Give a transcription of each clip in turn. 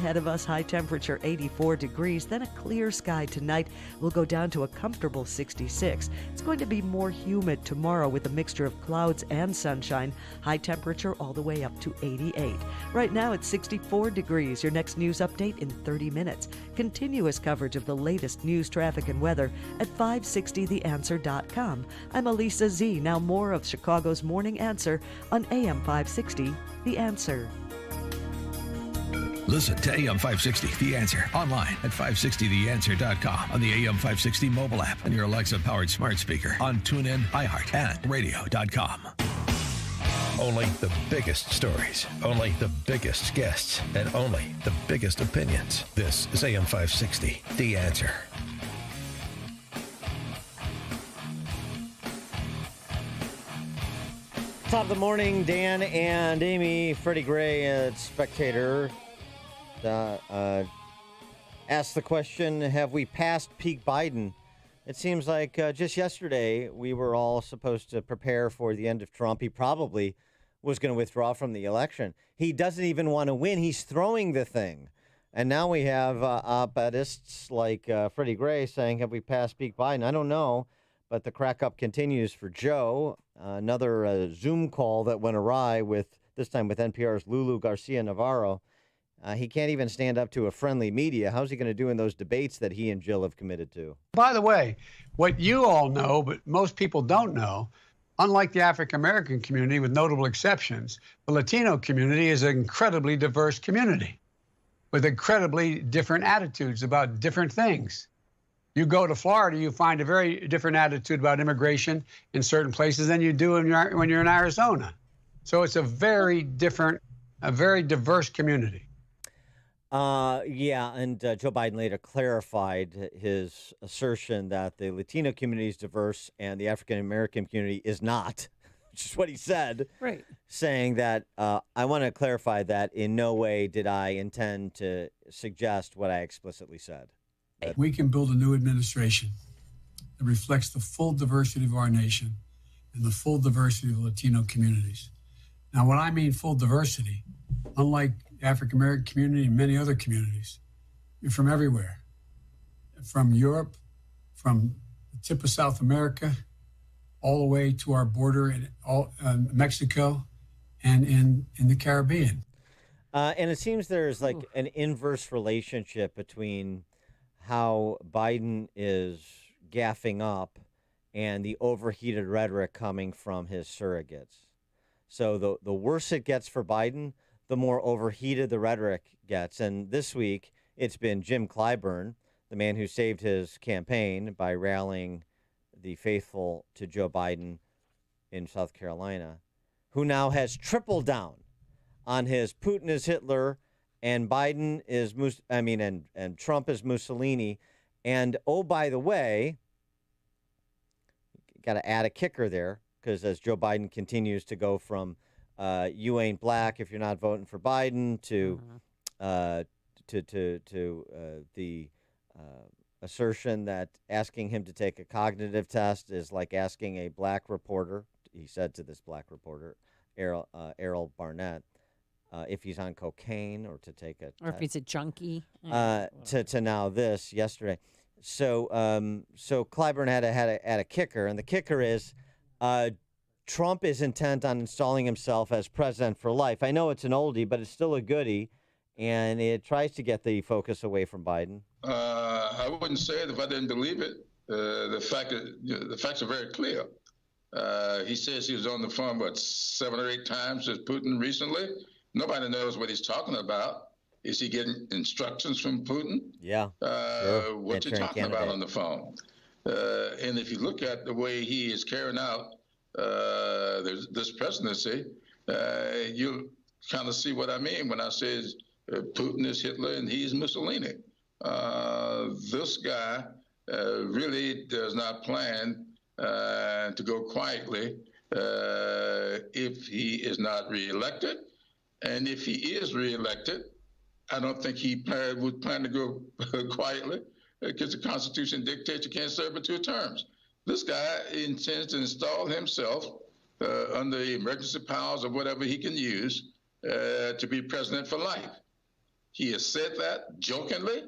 ahead of us. High temperature 84 degrees, then a clear sky tonight. We'll go down to a comfortable 66. It's going to be more humid tomorrow with a mixture of clouds and sunshine. High temperature all the way up to 88. Right now it's 64 degrees. Your next news update in 30 minutes. Continuous coverage of the latest news, traffic, and weather at 560theanswer.com. I'm Elisa Z. Now more of Chicago's Morning Answer on AM 560, The Answer. Listen to AM 560, The Answer, online at 560theanswer.com, on the AM 560 mobile app, on your Alexa-powered smart speaker, on TuneIn, iHeart, and radio.com. Only the biggest stories, only the biggest guests, and only the biggest opinions. This is AM 560, The Answer. Top of the morning, Dan and Amy. Freddy Gray at Spectator asked the question, have we passed peak Biden? It seems like just yesterday we were all supposed to prepare for the end of Trump. He probably was going to withdraw from the election. He doesn't even want to win. He's throwing the thing. And now we have op-edists like Freddy Gray saying, have we passed peak Biden? I don't know, but the crack-up continues for Joe. Another Zoom call that went awry this time with NPR's Lulu Garcia-Navarro. He can't even stand up to a friendly media. How's he going to do in those debates that he and Jill have committed to? By the way, what you all know, but most people don't know, unlike the African-American community, with notable exceptions, the Latino community is an incredibly diverse community with incredibly different attitudes about different things. You go to Florida, you find a very different attitude about immigration in certain places than you do when you're in Arizona. So it's a very different, a very diverse community. And Joe Biden later clarified his assertion that the Latino community is diverse and the African-American community is not, which is what he said. Right. Saying that, I want to clarify that in no way did I intend to suggest what I explicitly said. We can build a new administration that reflects the full diversity of our nation and the full diversity of Latino communities. Now, when I mean full diversity, unlike the African-American community and many other communities, you're from everywhere, from Europe, from the tip of South America, all the way to our border in Mexico and in the Caribbean. And it seems there's like an inverse relationship between how Biden is gaffing up and the overheated rhetoric coming from his surrogates. So the worse it gets for Biden, the more overheated the rhetoric gets. And this week, it's been Jim Clyburn, the man who saved his campaign by rallying the faithful to Joe Biden in South Carolina, who now has tripled down on his Putin is Hitler and Biden is, and Trump is Mussolini. And, oh, by the way, got to add a kicker there, because as Joe Biden continues to go from you ain't black if you're not voting for Biden to the assertion that asking him to take a cognitive test is like asking a black reporter, he said to this black reporter, Errol Barnett, if he's on cocaine or to take a or if he's a junkie. To now this yesterday. So Clyburn had a kicker, and the kicker is Trump is intent on installing himself as president for life. I know it's an oldie, but it's still a goodie, and it tries to get the focus away from Biden. I wouldn't say it if I didn't believe it. The facts are very clear. He says he was on the phone, 7 or 8 times with Putin recently. Nobody knows what he's talking about. Is he getting instructions from Putin? Yeah. Sure. What's he talking about on the phone? And if you look at the way he is carrying out this presidency, you'll kind of see what I mean when I say Putin is Hitler and he's Mussolini. This guy really does not plan to go quietly if he is not reelected. And if he is reelected, I don't think he would plan to go quietly, because the Constitution dictates you can't serve for 2 terms. This guy intends to install himself under emergency powers or whatever he can use to be president for life. He has said that jokingly,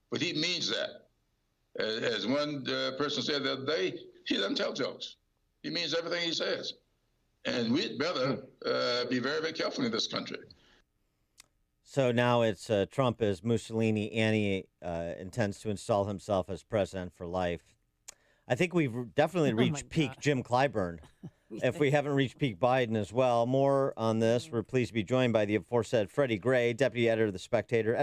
but he means that. As one person said the other day, he doesn't tell jokes. He means everything he says. And we'd better be very, very careful in this country. So now it's Trump as Mussolini, and he intends to install himself as president for life. I think we've definitely reached peak Jim Clyburn, if we haven't reached peak Biden as well. More on this. We're pleased to be joined by the aforesaid Freddy Gray, deputy editor of The Spectator,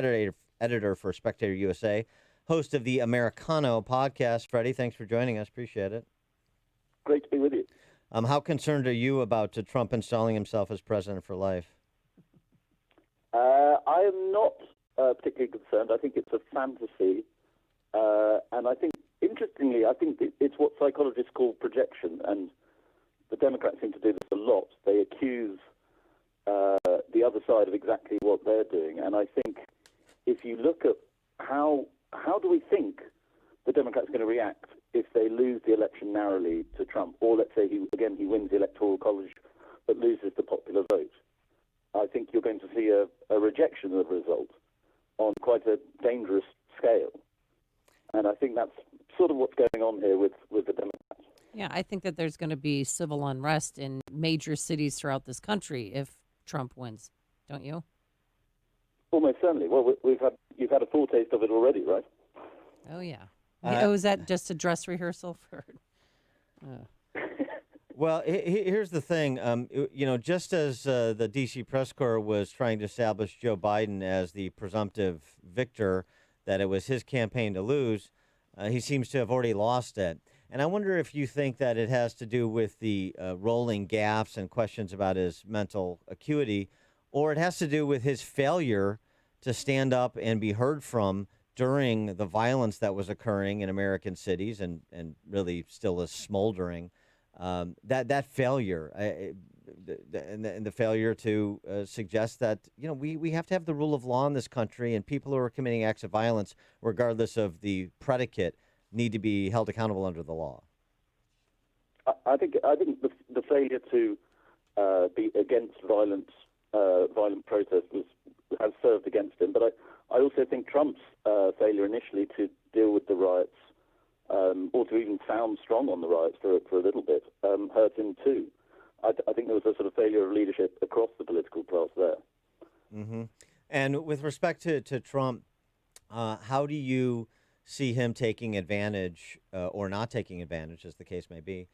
editor for Spectator USA, host of the Americano podcast. Freddy, thanks for joining us. Appreciate it. Great to be with you. How concerned are you about Trump installing himself as president for life? I am not particularly concerned. I think it's a fantasy. And I think, interestingly, I think it's what psychologists call projection. And the Democrats seem to do this a lot. They accuse the other side of exactly what they're doing. And I think if you look at how do we think the Democrats are going to react if they lose the election narrowly to Trump, or let's say he wins the Electoral College but loses the popular vote? I think you're going to see a rejection of the result on quite a dangerous scale. And I think that's sort of what's going on here with the Democrats. Yeah, I think that there's going to be civil unrest in major cities throughout this country if Trump wins, don't you? Almost certainly. Well, you've had a foretaste of it already, right? Oh, yeah. Is that just a dress rehearsal for... Well, here's the thing. Just as the D.C. press corps was trying to establish Joe Biden as the presumptive victor, that it was his campaign to lose, he seems to have already lost it. And I wonder if you think that it has to do with the rolling gaffes and questions about his mental acuity, or it has to do with his failure to stand up and be heard from during the violence that was occurring in American cities and really still is smoldering. That failure and the failure to suggest that, we have to have the rule of law in this country, and people who are committing acts of violence, regardless of the predicate, need to be held accountable under the law. I think the failure to be against violent protest has served against him. But I also think Trump's failure initially to deal with the riots, or to even sound strong on the riots for a little bit, hurt him too. I think there was a sort of failure of leadership across the political class there. Mm-hmm. And with respect to Trump, how do you see him taking advantage or not taking advantage, as the case may be,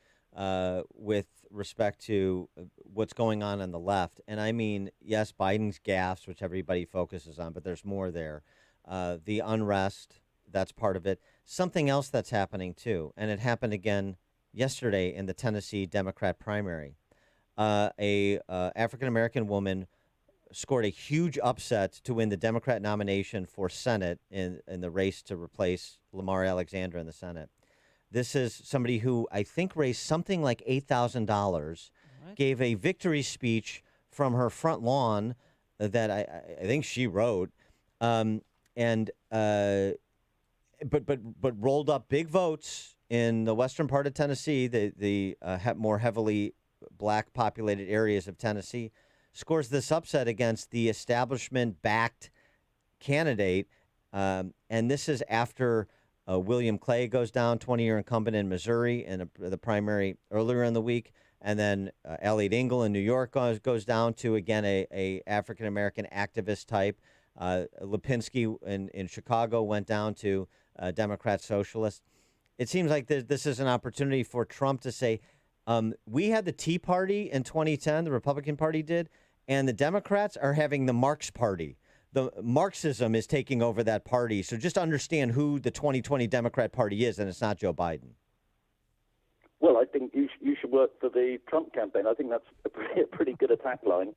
with respect to what's going on the left? And I mean, yes, Biden's gaffes, which everybody focuses on, but there's more there. The unrest, that's part of it. Something else that's happening, too, and it happened again yesterday in the Tennessee Democrat primary. A African-American woman scored a huge upset to win the Democrat nomination for Senate in the race to replace Lamar Alexander in the Senate. This is somebody who I think raised something like $8,000, gave a victory speech from her front lawn that I think she wrote, but rolled up big votes in the western part of Tennessee, the more heavily black populated areas of Tennessee, scores this upset against the establishment-backed candidate. And this is after William Clay goes down, 20-year incumbent in Missouri in the primary earlier in the week. And then Elliot Engel in New York goes down to, again, a African-American activist type. Lipinski in Chicago went down to Democrat socialist. It seems like this is an opportunity for Trump to say, we had the Tea Party in 2010, the Republican Party did, and the Democrats are having the Marx Party. The Marxism is taking over that party. So just understand who the 2020 Democrat Party is, and it's not Joe Biden. Well, I think you should work for the Trump campaign. I think that's a pretty good attack line.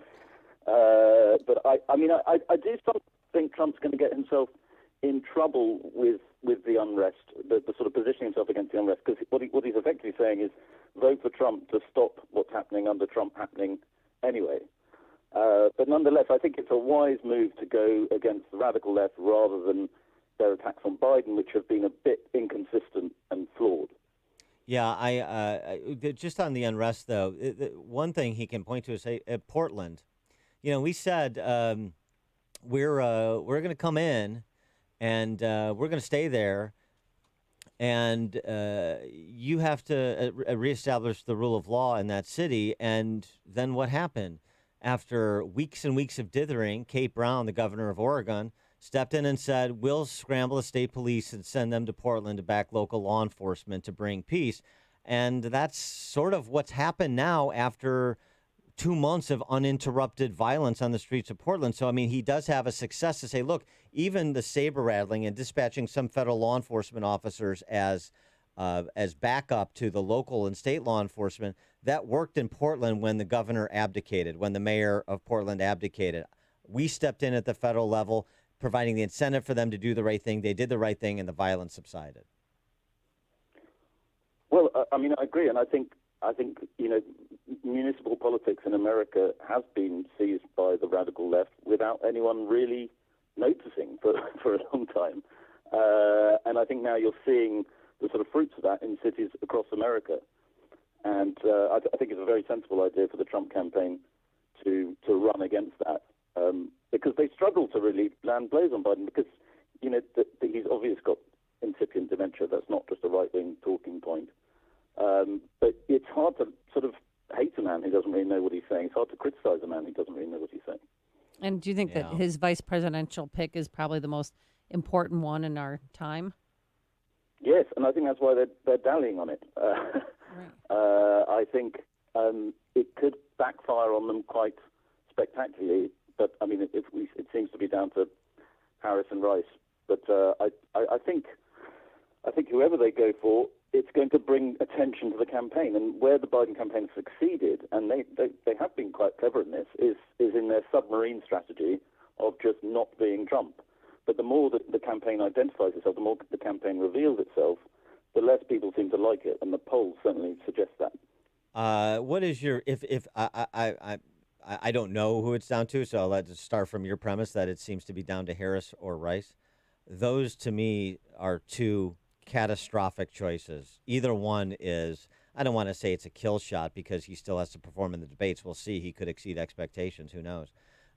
But I do think Trump's going to get himself in trouble with the unrest, the sort of positioning himself against the unrest, because what he's effectively saying is vote for Trump to stop what's happening under Trump happening anyway. But nonetheless, I think it's a wise move to go against the radical left rather than their attacks on Biden, which have been a bit inconsistent and flawed. Yeah, I just on the unrest, though, one thing he can point to is Portland. We said we're going to come in and we're going to stay there, and you have to reestablish the rule of law in that city. And then what happened? After weeks and weeks of dithering, Kate Brown, the governor of Oregon, stepped in and said, we'll scramble the state police and send them to Portland to back local law enforcement to bring peace. And that's sort of what's happened now after 2 months of uninterrupted violence on the streets of Portland. So, I mean, he does have a success to say, look, even the saber rattling and dispatching some federal law enforcement officers as backup to the local and state law enforcement, that worked in Portland when the governor abdicated, when the mayor of Portland abdicated. We stepped in at the federal level, providing the incentive for them to do the right thing. They did the right thing, and the violence subsided. Well, I mean, I agree, and I think municipal politics in America has been seized by the radical left without anyone really noticing for a long time, and I think now you're seeing the sort of fruits of that in cities across America, and I think it's a very sensible idea for the Trump campaign to run against that, because they struggle to really land blows on Biden, because he's obviously got incipient dementia. That's not just a right-wing talking point. But it's hard to sort of hate a man who doesn't really know what he's saying. It's hard to criticize a man who doesn't really know what he's saying. And do you think that his vice presidential pick is probably the most important one in our time? Yes, and I think that's why they're dallying on it. Right. I think it could backfire on them quite spectacularly. But I mean, it seems to be down to Harris and Rice. But I think whoever they go for, it's going to bring attention to the campaign. And where the Biden campaign succeeded, and they have been quite clever in this, is in their submarine strategy of just not being Trump. But the more that the campaign identifies itself, the more the campaign reveals itself, the less people seem to like it. And the polls certainly suggest that. What is your, if I don't know who it's down to, so let's start from your premise that it seems to be down to Harris or Rice. Those, to me, are two catastrophic choices. Either one is, I don't want to say it's a kill shot because he still has to perform in the debates. We'll see. He could exceed expectations. Who knows?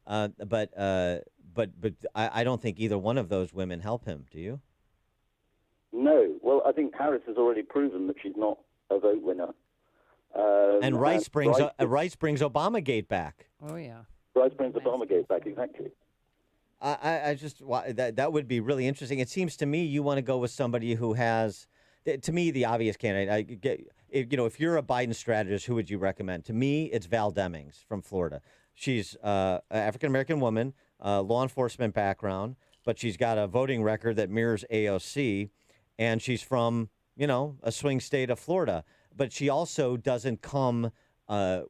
But I don't think either one of those women help him. Do you? No. Well, I think Harris has already proven that she's not a vote winner. And Rice brings Obamagate back. Oh, yeah. Rice brings Obamagate back, exactly. I just that would be really interesting. It seems to me you want to go with somebody who has, to me, the obvious candidate. If you're a Biden strategist, who would you recommend? To me, it's Val Demings from Florida. She's an African-American woman, law enforcement background, but she's got a voting record that mirrors AOC, and she's from, a swing state of Florida. But she also doesn't come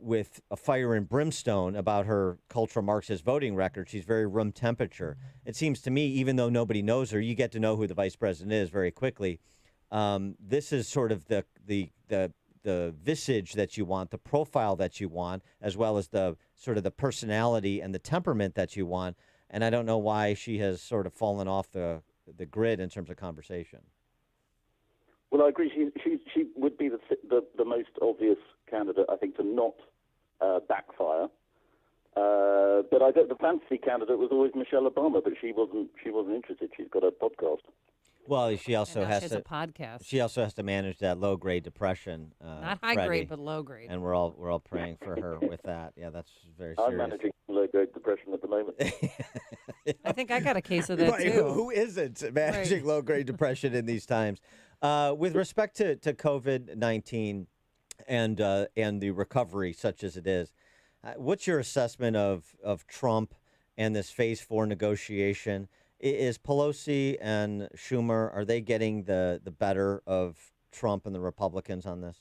with a fire and brimstone about her cultural Marxist voting record. She's very room temperature. It seems to me, even though nobody knows her, you get to know who the vice president is very quickly. This is sort of the visage that you want, the profile that you want, as well as the sort of the personality and the temperament that you want. And I don't know why she has sort of fallen off the grid in terms of conversation. Well, I agree. She would be the most obvious candidate, I think, to not backfire. But the fantasy candidate was always Michelle Obama, but she wasn't interested. She's got a podcast. Well, she also has a podcast. She also has to manage that low grade depression. Not high Freddy, grade, but low grade. And we're all praying for her with that. Yeah, that's very serious. I'm managing low grade depression at the moment. I think I got a case of that right, too. Who isn't managing low grade depression in these times? With respect to COVID-19 and the recovery, such as it is, what's your assessment of Trump and this Phase 4 negotiation? Is Pelosi and Schumer, are they getting the better of Trump and the Republicans on this?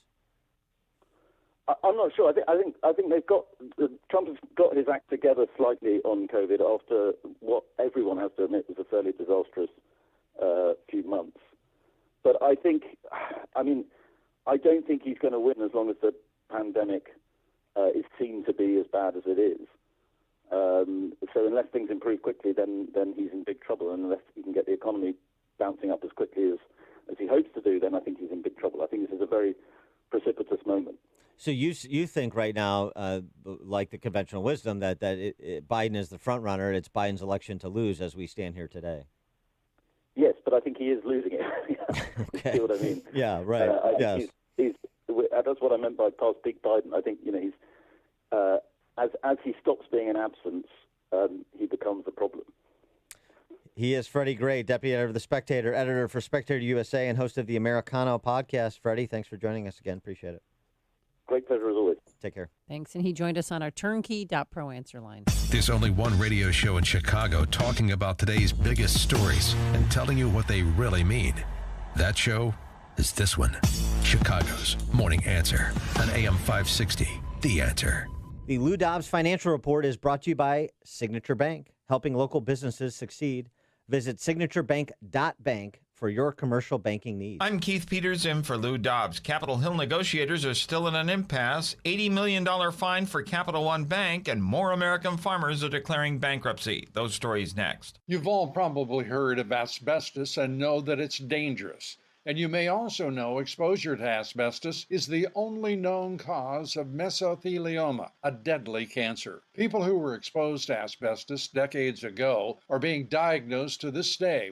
I'm not sure. I think they've got Trump has got his act together slightly on COVID after what everyone has to admit was a fairly disastrous few months. But I don't think he's going to win as long as the pandemic is seen to be as bad as it is. So unless things improve quickly, then he's in big trouble. And unless he can get the economy bouncing up as quickly as he hopes to do, then I think he's in big trouble. I think this is a very precipitous moment. So you think right now like the conventional wisdom that Biden is the front runner. It's Biden's election to lose as we stand here today. Yes, but I think he is losing it. Okay. See what I mean? Yeah, right. Yes. That's what I meant by past big Biden. I think he's as he stops being an absence, he becomes a problem. He is Freddie Gray, deputy editor of The Spectator, editor for Spectator USA, and host of the Americano podcast. Freddie, thanks for joining us again. Appreciate it. Great pleasure as always. Take care. Thanks. And he joined us on our turnkey.pro answer line. There's only one radio show in Chicago talking about today's biggest stories and telling you what they really mean. That show is this one, Chicago's Morning Answer on AM 560, The Answer. The Lou Dobbs Financial Report is brought to you by Signature Bank, helping local businesses succeed. Visit signaturebank.bank for your commercial banking needs. I'm Keith Peters in for Lou Dobbs. Capitol Hill negotiators are still in an impasse. $80 million fine for Capital One Bank, and more American farmers are declaring bankruptcy. Those stories next. You've all probably heard of asbestos and know that it's dangerous. And you may also know exposure to asbestos is the only known cause of mesothelioma, a deadly cancer. People who were exposed to asbestos decades ago are being diagnosed to this day